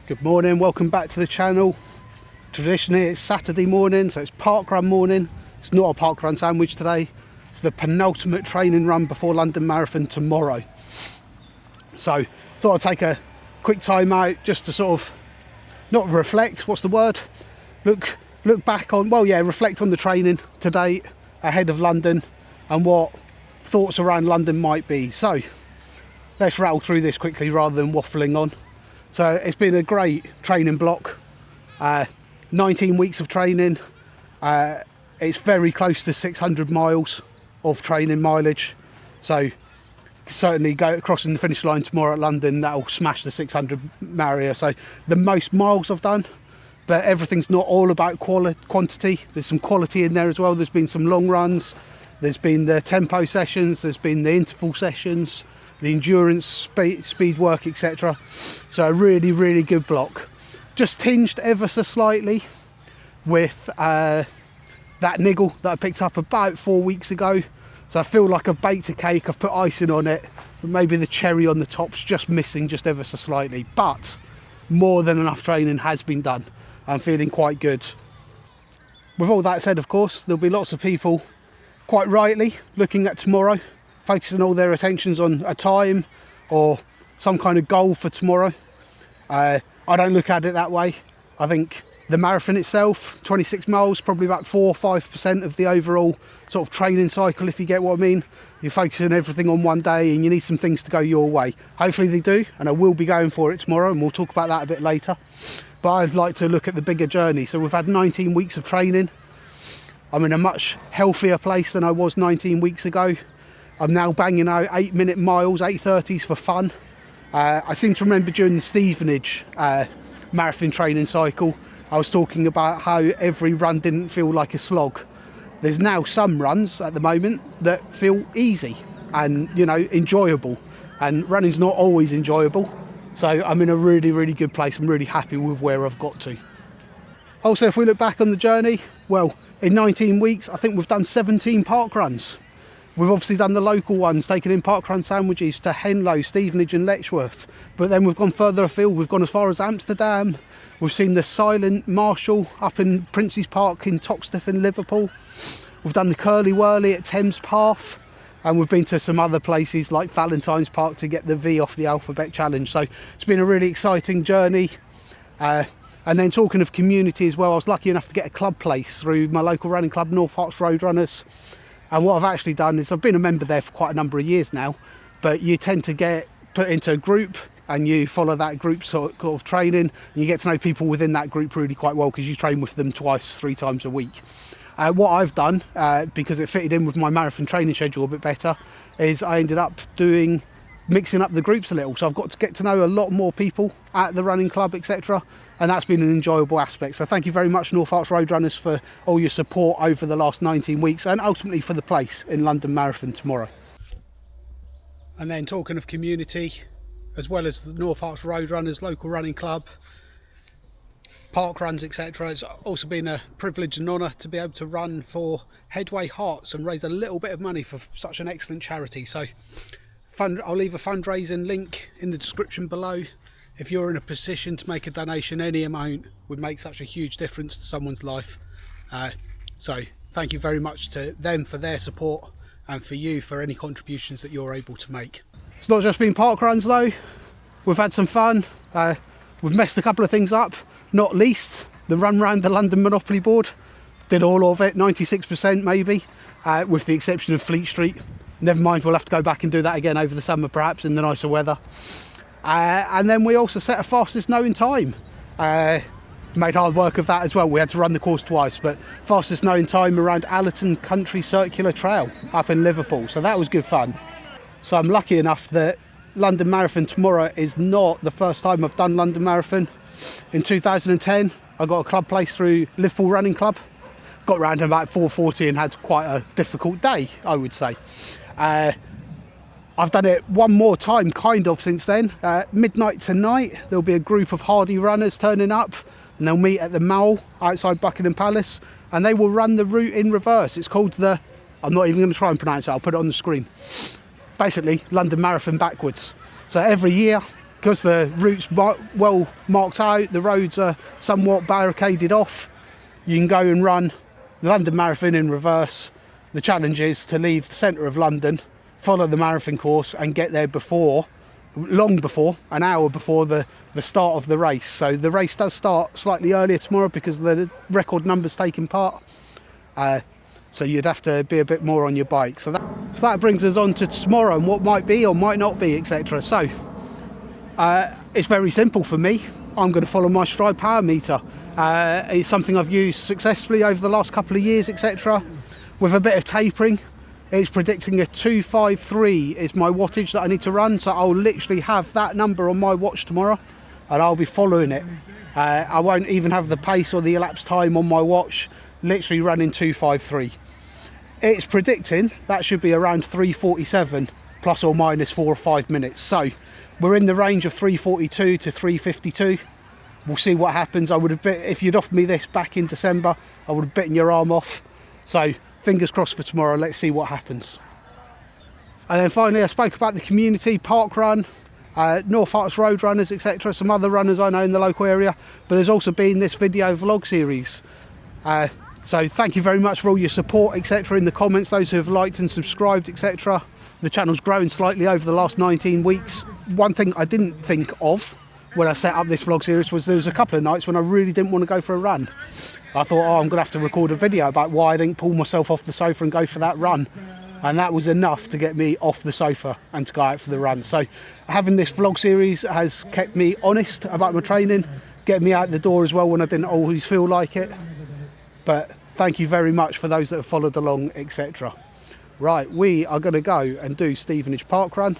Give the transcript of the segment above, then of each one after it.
Good morning, welcome back to the channel. Traditionally it's Saturday morning, so it's parkrun morning. It's not a parkrun sandwich today. It's the penultimate training run before London Marathon tomorrow. So thought I'd take a quick time out just to sort of, not reflect, what's the word? Look back on, well yeah, reflect on the training to date ahead of London and what thoughts around London might be. So let's rattle through this quickly rather than waffling on. So it's been a great training block, 19 weeks of training. It's very close to 600 miles of training mileage. So certainly crossing the finish line tomorrow at London, that'll smash the 600 barrier. So the most miles I've done, but everything's not all about quantity. There's some quality in there as well. There's been some long runs, there's been the tempo sessions, there's been the interval sessions, the endurance, speed work, etc. So a really good block. Just tinged ever so slightly with that niggle that I picked up about 4 weeks ago. So I feel like I've baked a cake, I've put icing on it, but maybe the cherry on the top's just missing just ever so slightly. But more than enough training has been done. I'm feeling quite good. With all that said, of course, there'll be lots of people, quite rightly, looking at tomorrow, focusing all their attentions on a time or some kind of goal for tomorrow. I don't look at it that way. I think the marathon itself, 26 miles, probably about 4 or 5% of the overall sort of training cycle, if you get what I mean. You're focusing everything on one day and you need some things to go your way. Hopefully they do, and I will be going for it tomorrow, and we'll talk about that a bit later. But I'd like to look at the bigger journey. So we've had 19 weeks of training. I'm in a much healthier place than I was 19 weeks ago. I'm now banging out 8-minute miles, 8:30s for fun. I seem to remember during the Stevenage marathon training cycle, I was talking about how every run didn't feel like a slog. There's now some runs at the moment that feel easy and, you know, enjoyable. And running's not always enjoyable. So I'm in a really good place. I'm really happy with where I've got to. Also, if we look back on the journey, well, in 19 weeks, I think we've done 17 park runs. We've obviously done the local ones, taken in parkrun sandwiches to Henlow, Stevenage and Letchworth. But then we've gone further afield. We've gone as far as Amsterdam. We've seen the Silent Marshall up in Prince's Park in Toxteth in Liverpool. We've done the Curly Whirly at Thames Path. And we've been to some other places like Valentine's Park to get the V off the Alphabet Challenge. So it's been a really exciting journey. And then talking of community as well, I was lucky enough to get a club place through my local running club, North Herts Roadrunners. And what I've actually done is I've been a member there for quite a number of years now, but you tend to get put into a group and you follow that group sort of training, and you get to know people within that group really quite well because you train with them 2-3 times a week. What I've done, because it fitted in with my marathon training schedule a bit better, is I ended up mixing up the groups a little. So I've got to get to know a lot more people at the running club, etc. And that's been an enjoyable aspect. So thank you very much, North Herts Roadrunners, for all your support over the last 19 weeks and ultimately for the place in London Marathon tomorrow. And then talking of community, as well as the North Herts Roadrunners local running club, park runs, etc. It's also been a privilege and honour to be able to run for Headway Herts and raise a little bit of money for such an excellent charity. So I'll leave a fundraising link in the description below. If you're in a position to make a donation, any amount would make such a huge difference to someone's life. So thank you very much to them for their support and for you for any contributions that you're able to make. It's not just been park runs though. We've had some fun. We've messed a couple of things up, not least the run round the London Monopoly board. Did all of it, 96% maybe, with the exception of Fleet Street. Never mind, we'll have to go back and do that again over the summer perhaps in the nicer weather. And then we also set a fastest known time. Made hard work of that as well. We had to run the course twice, but fastest known time around Allerton Country Circular Trail up in Liverpool. So that was good fun. So I'm lucky enough that London Marathon tomorrow is not the first time I've done London Marathon. In 2010, I got a club place through Liverpool Running Club. Got around about 4:40 and had quite a difficult day, I would say. I've done it one more time kind of since then. Midnight tonight there'll be a group of hardy runners turning up and they'll meet at the Mall outside Buckingham Palace and they will run the route in reverse. It's called the, I'm not even going to try and pronounce it, I'll put it on the screen. Basically London Marathon backwards. So every year because the route's well marked out, the roads are somewhat barricaded off, you can go and run the London Marathon in reverse. The challenge is to leave the centre of London, follow the marathon course and get there long before, an hour before the start of the race. So the race does start slightly earlier tomorrow because of the record numbers taking part. So you'd have to be a bit more on your bike. So that brings us on to tomorrow and what might be or might not be, etc. So it's very simple for me. I'm going to follow my Stride power meter. It's something I've used successfully over the last couple of years, etc. With a bit of tapering, it's predicting a 253 is my wattage that I need to run. So I'll literally have that number on my watch tomorrow and I'll be following it. I won't even have the pace or the elapsed time on my watch, literally running 253. It's predicting that should be around 347 plus or minus 4 or 5 minutes. So we're in the range of 342 to 352. We'll see what happens. If you'd offered me this back in December, I would have bitten your arm off. So fingers crossed for tomorrow. Let's see what happens. And then finally, I spoke about the community parkrun, North Herts road runners, etc. Some other runners I know in the local area, but there's also been this video vlog series. So thank you very much for all your support, etc. in the comments, those who have liked and subscribed, etc. The channel's grown slightly over the last 19 weeks. One thing I didn't think of when I set up this vlog series was there was a couple of nights when I really didn't want to go for a run. I thought, oh, I'm going to have to record a video about why I didn't pull myself off the sofa and go for that run. And that was enough to get me off the sofa and to go out for the run. So having this vlog series has kept me honest about my training, getting me out the door as well when I didn't always feel like it. But thank you very much for those that have followed along, etc. Right, we are going to go and do Stevenage parkrun.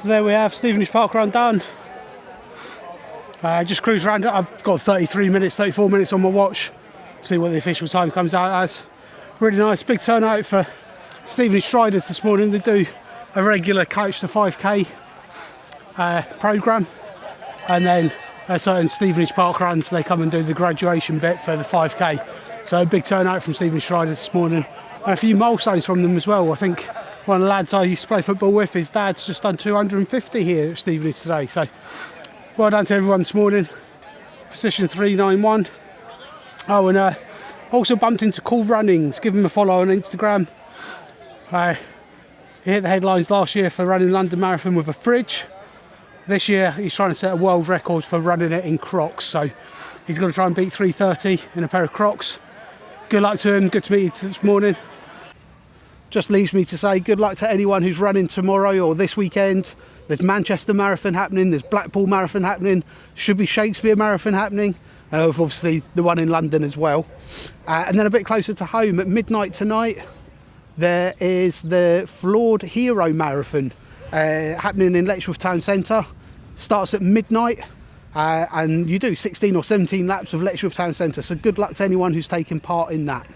So there we have Stevenage parkrun done. Just cruised around it. I've got 33 minutes, 34 minutes on my watch. See what the official time comes out as. Really nice, big turnout for Stevenage Striders this morning. They do a regular coach to 5k programme, and then certain Stevenage parkruns they come and do the graduation bit for the 5k. So a big turnout from Stevenage Striders this morning, and a few milestones from them as well. I think one of the lads I used to play football with, his dad's just done 250 here at Stevenage today. So well done to everyone this morning. Position 391. Oh, and also bumped into Cool Runnings. Give him a follow on Instagram. He hit the headlines last year for running London Marathon with a fridge. This year he's trying to set a world record for running it in Crocs. So he's going to try and beat 3:30 in a pair of Crocs. Good luck to him. Good to meet you this morning. Just leaves me to say good luck to anyone who's running tomorrow or this weekend. There's Manchester Marathon happening, there's Blackpool Marathon happening, should be Shakespeare Marathon happening, obviously the one in London as well. And then a bit closer to home, at midnight tonight, there is the Flawed Hero Marathon happening in Letchworth Town Centre. Starts at midnight and you do 16 or 17 laps of Letchworth Town Centre, so good luck to anyone who's taking part in that.